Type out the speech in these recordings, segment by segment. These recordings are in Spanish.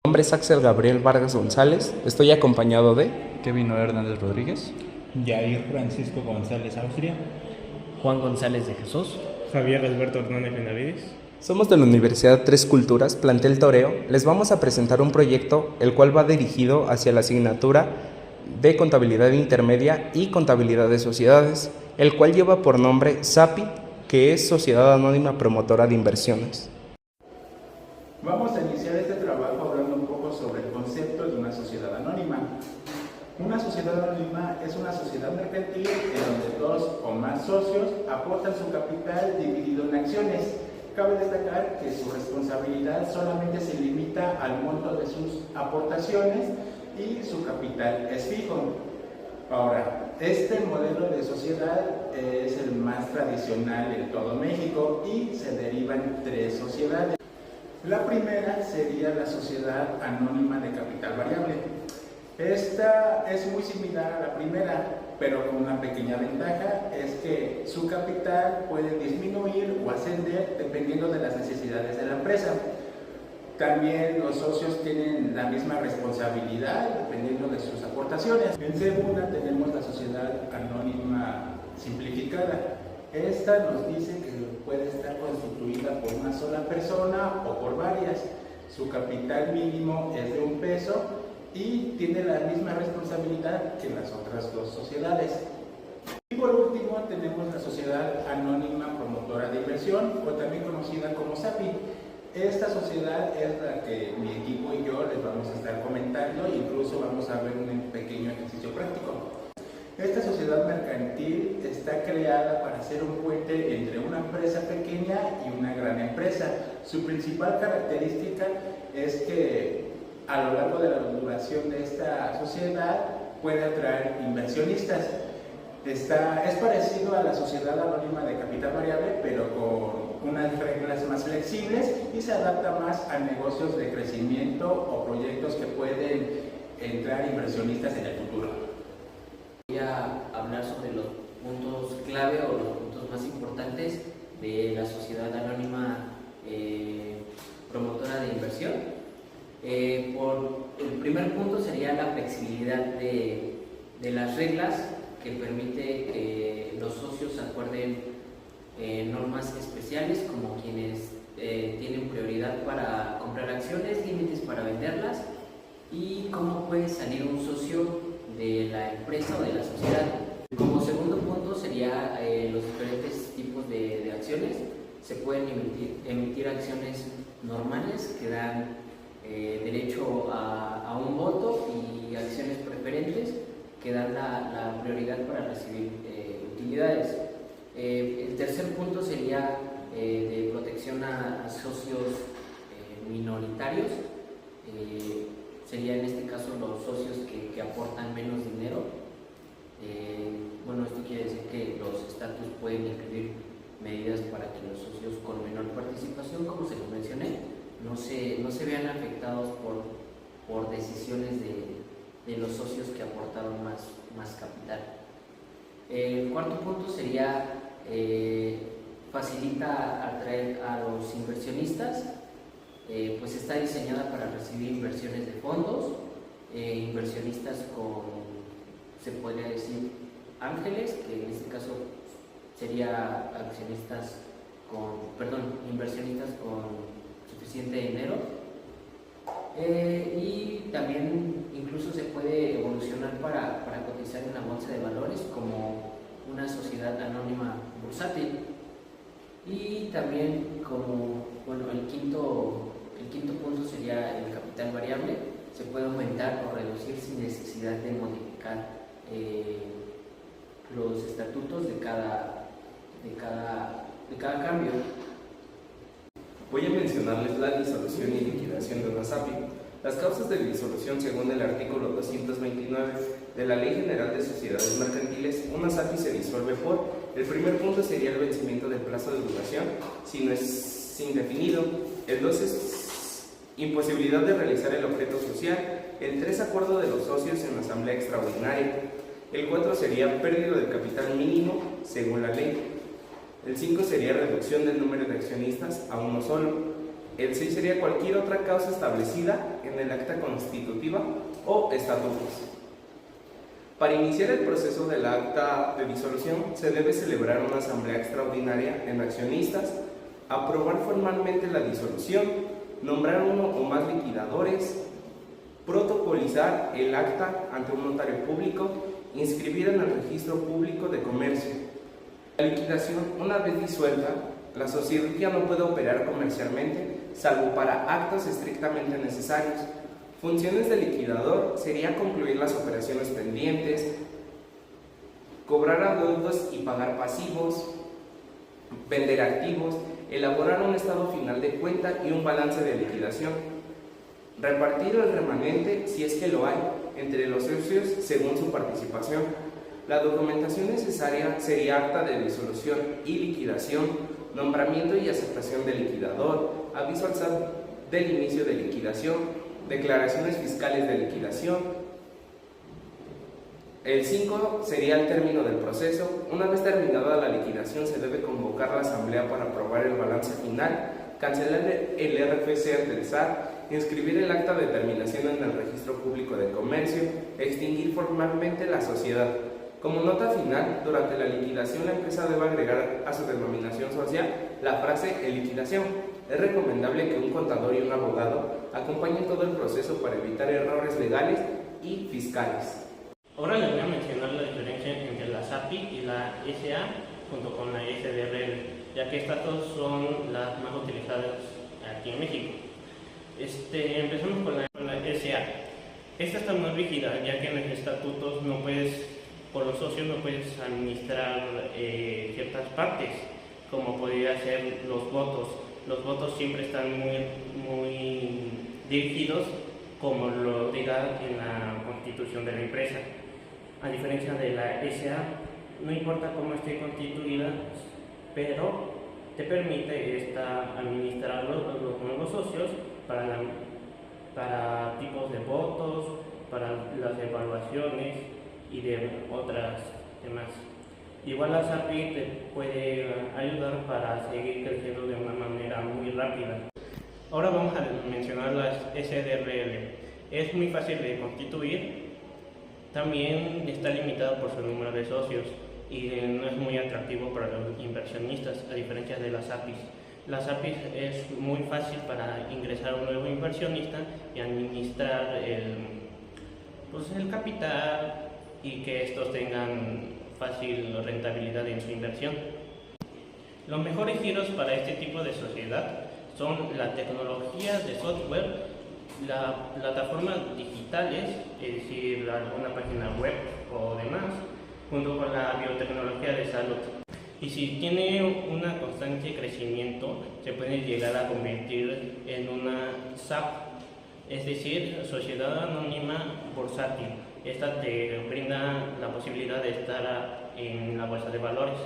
Mi nombre es Axel Gabriel Vargas González, estoy acompañado de Kevin Noé Hernández Rodríguez. Jair Francisco González Austria. Juan González de Jesús. Javier Alberto Hernández Benavides. Somos de la Universidad Tres Culturas, plantel Toreo. Les vamos a presentar un proyecto el cual va dirigido hacia la asignatura de Contabilidad Intermedia y Contabilidad de Sociedades, el cual lleva por nombre SAPI, que es Sociedad Anónima Promotora de Inversiones. Vamos a iniciar este trabajo hablando un poco sobre el concepto de una sociedad anónima. Una sociedad anónima es una sociedad mercantil en donde dos o más socios aportan su capital dividido en acciones. Cabe destacar que su responsabilidad solamente se limita al monto de sus aportaciones y su capital es fijo. Ahora, este modelo de sociedad es el más tradicional en todo México y se derivan tres sociedades. La primera sería la sociedad anónima de capital variable. Esta es muy similar a la primera, pero con una pequeña ventaja, es que su capital puede disminuir o ascender dependiendo de las necesidades de la empresa. También los socios tienen la misma responsabilidad dependiendo de sus aportaciones. En segunda tenemos la sociedad anónima simplificada. Esta nos dice que puede estar constituida por una sola persona o por varias. Su capital mínimo es de $1 y tiene la misma responsabilidad que las otras dos sociedades. Y por último tenemos la Sociedad Anónima Promotora de Inversión, o también conocida como SAPI. Esta sociedad es la que mi equipo y yo les vamos a estar comentando e incluso vamos a ver un pequeño ejercicio práctico. Esta sociedad mercantil está creada para ser un puente entre una empresa pequeña y una gran empresa. Su principal característica es que a lo largo de la duración de esta sociedad puede atraer inversionistas. Es parecido a la sociedad anónima de capital variable, pero con unas reglas más flexibles y se adapta más a negocios de crecimiento o proyectos que pueden entrar inversionistas en el futuro. Voy a hablar sobre los puntos clave o los puntos más importantes de la sociedad anónima promotora de inversión. El primer punto sería la flexibilidad de las reglas que permite que los socios acuerden normas especiales, como quienes tienen prioridad para comprar acciones, límites para venderlas y cómo puede salir un socio de la empresa o de la sociedad. Como segundo punto sería los diferentes tipos de acciones. Se pueden emitir acciones normales que dan derecho a un voto y acciones preferentes que dan la prioridad para recibir utilidades. El tercer punto sería de protección a socios minoritarios. Sería en este caso los socios que aportan menos dinero. Bueno, esto quiere decir que los estatus pueden incluir medidas para que los socios con menor participación, como se lo mencioné, no se vean afectados por decisiones de los socios que aportaron más capital. El cuarto punto sería facilita atraer a los inversionistas. Pues está diseñada para recibir inversiones de fondos, inversionistas se podría decir, ángeles, que en este caso sería inversionistas con suficiente dinero, y también incluso se puede evolucionar para cotizar en la bolsa de valores como una sociedad anónima bursátil. Y también el quinto punto sería el capital variable. Se puede aumentar o reducir sin necesidad de modificar los estatutos de cada cambio. Voy a mencionarles la disolución y liquidación de una SAPI. Las causas de disolución, según el artículo 229 de la Ley General de Sociedades Mercantiles, una SAPI se disuelve por: el primer punto sería el vencimiento del plazo de duración, si no es indefinido. El 2 es imposibilidad de realizar el objeto social. El 3, acuerdo de los socios en la asamblea extraordinaria. El 4 sería pérdida del capital mínimo según la ley. El 5 sería reducción del número de accionistas a uno solo. El 6 sería cualquier otra causa establecida en en el acta constitutiva o estatutos. Para iniciar el proceso del acta de disolución se debe celebrar una asamblea extraordinaria en accionistas, aprobar formalmente la disolución, nombrar uno o más liquidadores, protocolizar el acta ante un notario público, inscribir en el registro público de comercio. La liquidación, una vez disuelta, la sociedad ya no puede operar comercialmente, salvo para actos estrictamente necesarios. Funciones del liquidador sería concluir las operaciones pendientes, cobrar adeudos y pagar pasivos, vender activos, elaborar un estado final de cuenta y un balance de liquidación, repartir el remanente, si es que lo hay, entre los socios según su participación. La documentación necesaria sería acta de disolución y liquidación, nombramiento y aceptación del liquidador, aviso al SAT del inicio de liquidación, declaraciones fiscales de liquidación. El 5 sería el término del proceso. Una vez terminada la liquidación se debe convocar la asamblea para aprobar el balance final, cancelar el RFC ante el SAT, inscribir el acta de terminación en el registro público de comercio, extinguir formalmente la sociedad. Como nota final, durante la liquidación la empresa debe agregar a su denominación social la frase en liquidación. Es recomendable que un contador y un abogado acompañen todo el proceso para evitar errores legales y fiscales. Ahora les voy a mencionar la diferencia entre la SAPI y la SA junto con la SDRL, ya que estas dos son las más utilizadas aquí en México. Empezamos con la SA. Esta está más rígida, ya que en los estatutos no puedes, por los socios no puedes administrar ciertas partes, como podría ser los votos. Los votos siempre están muy dirigidos como lo diga en la constitución de la empresa. A diferencia de la SA, no importa cómo esté constituida, pero te permite administrar los nuevos socios para tipos de votos, para las evaluaciones y de otras temas. Igual la SAPI te puede ayudar para seguir creciendo de una manera muy rápida. Ahora vamos a mencionar las SDRL. Es muy fácil de constituir, también está limitado por su número de socios y no es muy atractivo para los inversionistas, a diferencia de las APIs. Las APIs es muy fácil para ingresar a un nuevo inversionista y administrar el capital y que estos tengan fácil rentabilidad en su inversión. Los mejores giros para este tipo de sociedad son la tecnología de software, las plataformas digitales, es decir, alguna página web o demás, junto con la biotecnología de salud. Y si tiene una constante crecimiento, se puede llegar a convertir en una SAP, es decir, Sociedad Anónima Bursátil. Esta te brinda la posibilidad de estar en la bolsa de valores,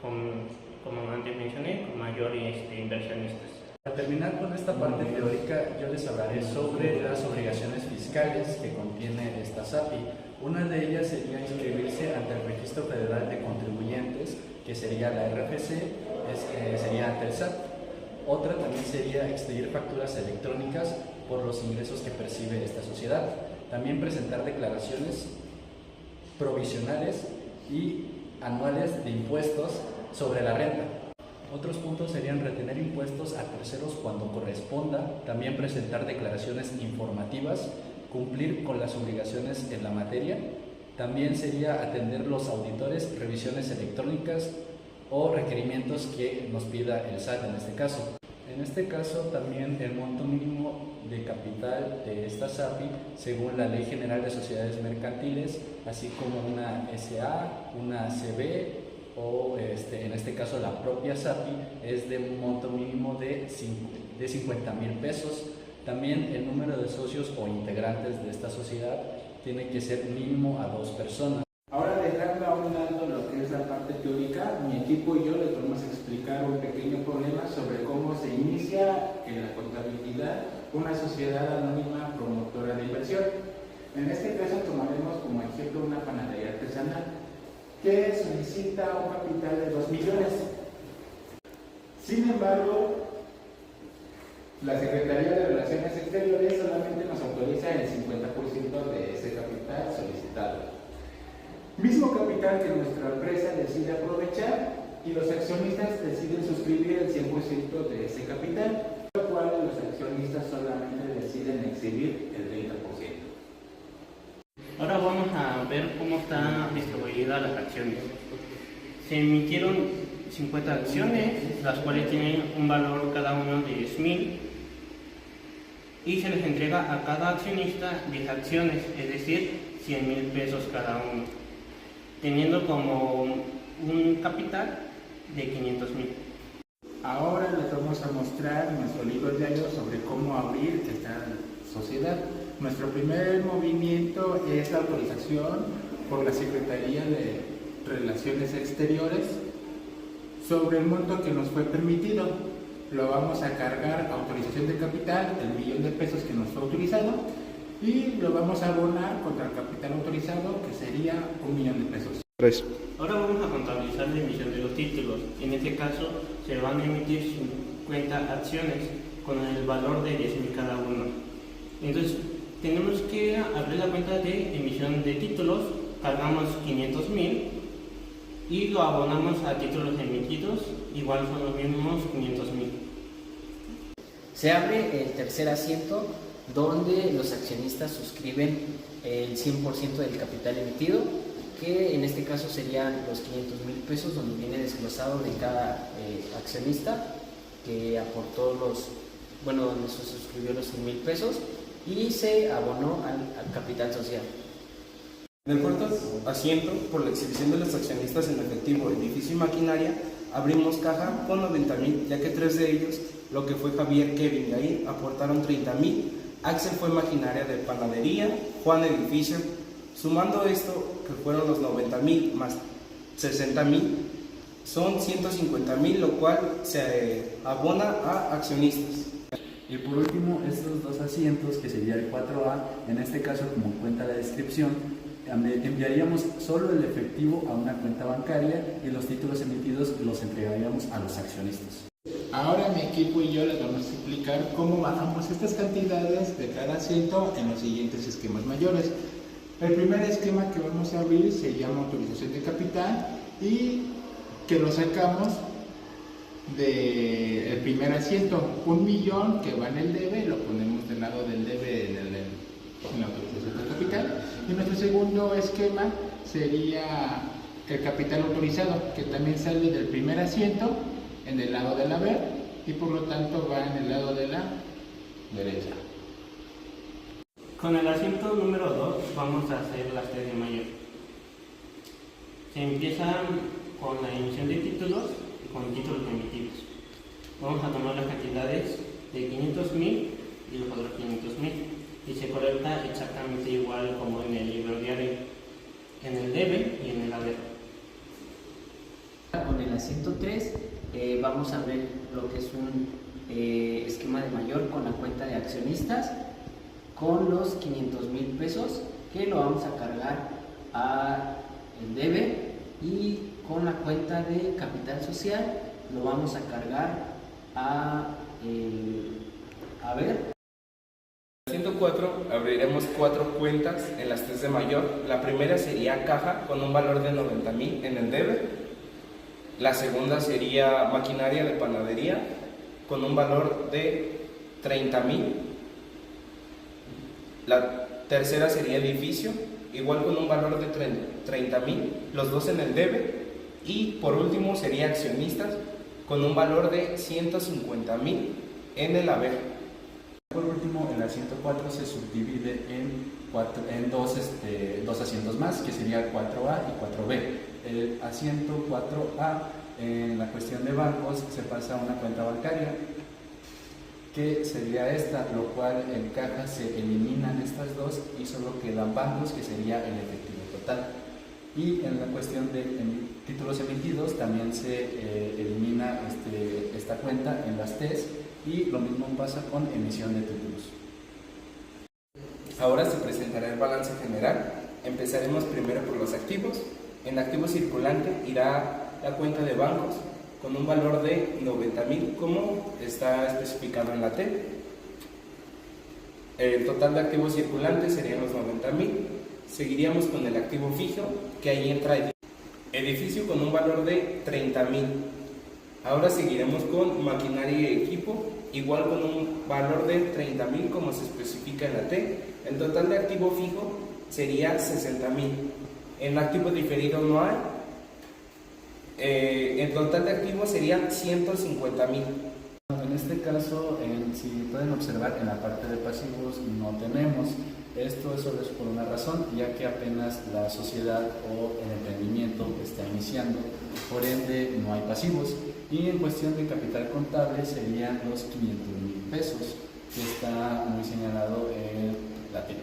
como antes mencioné, con mayores inversionistas. Para terminar con esta parte teórica, yo les hablaré sobre las obligaciones fiscales que contiene esta SAPI. Una de ellas sería inscribirse ante el Registro Federal de Contribuyentes, que sería la RFC, sería ante el SAT. Otra también sería expedir facturas electrónicas por los ingresos que percibe esta sociedad. También presentar declaraciones provisionales y anuales de impuestos sobre la renta. Otros puntos serían retener impuestos a terceros cuando corresponda, también presentar declaraciones informativas, cumplir con las obligaciones en la materia, también sería atender los auditores, revisiones electrónicas o requerimientos que nos pida el SAT en este caso. En este caso también el monto mínimo de capital de esta SAPI, según la Ley General de Sociedades Mercantiles, así como una SA, una CB, o en este caso la propia SAPI, es de un monto mínimo de 50,000 pesos. También el número de socios o integrantes de esta sociedad tiene que ser mínimo a 2 personas. Ahora, dejando a un lado lo que es la parte teórica, mi equipo y yo les vamos a explicar un pequeño problema sobre cómo se inicia en la contabilidad una sociedad anónima promotora de inversión. En este caso tomaremos como ejemplo una panadería artesanal que solicita un capital de 2 millones. Sin embargo, La Secretaría de Relaciones Exteriores solamente nos autoriza el 50% de ese capital solicitado. Mismo capital que nuestra empresa decide aprovechar y los accionistas deciden suscribir el 100% de ese capital, lo cual los accionistas solamente deciden exhibir el 30%. Ahora vamos a ver cómo están distribuidas las acciones. Se emitieron 50 acciones, las cuales tienen un valor cada uno de 10,000 y se les entrega a cada accionista 10 acciones, es decir, 100,000 pesos cada uno, teniendo como un capital de 500,000. Ahora les vamos a mostrar nuestro libro diario sobre cómo abrir esta sociedad. Nuestro primer movimiento es la autorización por la Secretaría de Relaciones Exteriores sobre el monto que nos fue permitido. Lo vamos a cargar a autorización de capital, el $1,000,000 que nos fue autorizado, y lo vamos a abonar contra el capital autorizado, que sería $1,000,000. Ahora vamos a contabilizar la emisión de los títulos. En este caso se van a emitir 50 acciones con el valor de 10,000 cada uno. Entonces tenemos que abrir la cuenta de emisión de títulos, cargamos 500,000 y lo abonamos a títulos emitidos, igual son los mismos 500,000. Se abre el tercer asiento donde los accionistas suscriben el 100% del capital emitido, que en este caso serían los 500,000 pesos, donde viene desglosado de cada accionista que aportó donde se suscribió los 100,000 pesos y se abonó al capital social. En el cuarto asiento, por la exhibición de los accionistas en efectivo, edificio y maquinaria, abrimos caja con 90,000, ya que 3 de ellos, lo que fue Javier, Kevin y Air, aportaron 30,000, Axel fue maquinaria de panadería, Juan edificio. Sumando esto, que fueron los 90,000 más 60,000, son 150,000, lo cual se abona a accionistas. Y por último, estos dos asientos, que sería el 4A, en este caso, como cuenta la descripción, enviaríamos solo el efectivo a una cuenta bancaria y los títulos emitidos los entregaríamos a los accionistas. Ahora mi equipo y yo les vamos a explicar cómo bajamos estas cantidades de cada asiento en los siguientes esquemas mayores. El primer esquema que vamos a abrir se llama autorización de capital y que lo sacamos del primer asiento, 1,000,000 que va en el debe, lo ponemos del lado del debe en la autorización de capital. Y nuestro segundo esquema sería el capital autorizado, que también sale del primer asiento en el lado del haber y por lo tanto va en el lado de la derecha. Con el asiento número 2 vamos a hacer las 3 de mayo. Se empieza con la emisión de títulos y con títulos emitidos. Vamos a tomar las cantidades de 500,000 y los otros 500,000 y se colecta exactamente igual como en el libro diario, en el debe y en el haber. Con el asiento 3 vamos a ver lo que es un esquema de mayor con la cuenta de accionistas, con los 500,000 pesos que lo vamos a cargar a el debe, y con la cuenta de capital social lo vamos a cargar a el haber. En el 104 abriremos 4 cuentas en las 3 de mayor. La primera sería caja con un valor de 90,000 en el debe. La segunda sería maquinaria de panadería con un valor de 30,000. La tercera sería edificio, igual con un valor de 30,000, los dos en el debe. Y por último sería accionistas con un valor de 150,000 en el haber. Por último, el asiento 4 se subdivide en dos asientos más, que sería 4A y 4B. El asiento 4A, en la cuestión de bancos, se pasa a una cuenta bancaria, que sería esta, lo cual en caja se eliminan estas dos y solo quedan bancos, que sería el efectivo total. Y en la cuestión de títulos emitidos también se elimina esta cuenta en las T's, y lo mismo pasa con emisión de títulos. Ahora se presentará el balance general. Empezaremos primero por los activos. En activo circulante irá la cuenta de bancos con un valor de 90,000, como está especificado en la T. El total de activos circulantes serían los 90.000. Seguiríamos con el activo fijo, que ahí entra edificio con un valor de 30.000. Ahora seguiremos con maquinaria y equipo, igual con un valor de 30.000 como se especifica en la T. El total de activo fijo sería 60.000. En activo diferido no hay. El total de activos serían 150.000. En este caso, si pueden observar, en la parte de pasivos no tenemos. Esto solo es por una razón, ya que apenas la sociedad o el emprendimiento está iniciando, por ende no hay pasivos. Y en cuestión de capital contable serían los 500.000 pesos, que está muy señalado en la T.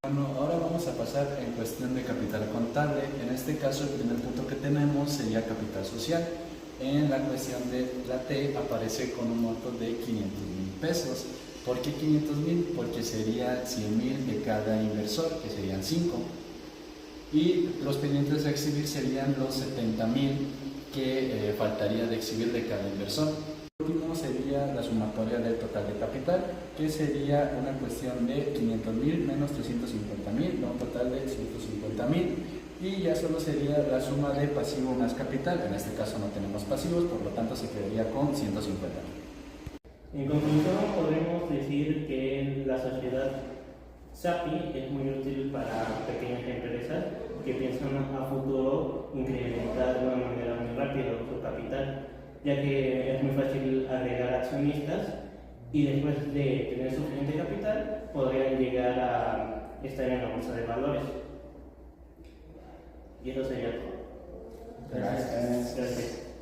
Bueno, ahora vamos a pasar en cuestión de capital contable. En este caso, el primer punto que tenemos sería capital social. En la cuestión de la T aparece con un monto de 500.000 pesos. ¿Por qué 500.000? Porque sería 100.000 de cada inversor, que serían 5. Y los pendientes a exhibir serían los 70.000 que faltaría de exhibir de cada inversor. Por último sería la sumatoria del total de capital, que sería una cuestión de 500.000 menos 350.000, da un total de 150.000. Y ya solo sería la suma de pasivo más capital. En este caso no tenemos pasivos, por lo tanto se quedaría con 150.000. En conclusión, podemos decir que la sociedad SAPI es muy útil para pequeñas empresas que piensan a futuro incrementar de una manera muy rápida su capital, ya que es muy fácil agregar accionistas y después de tener suficiente capital podrían llegar a estar en la bolsa de valores. Y eso sería todo. Gracias. Gracias.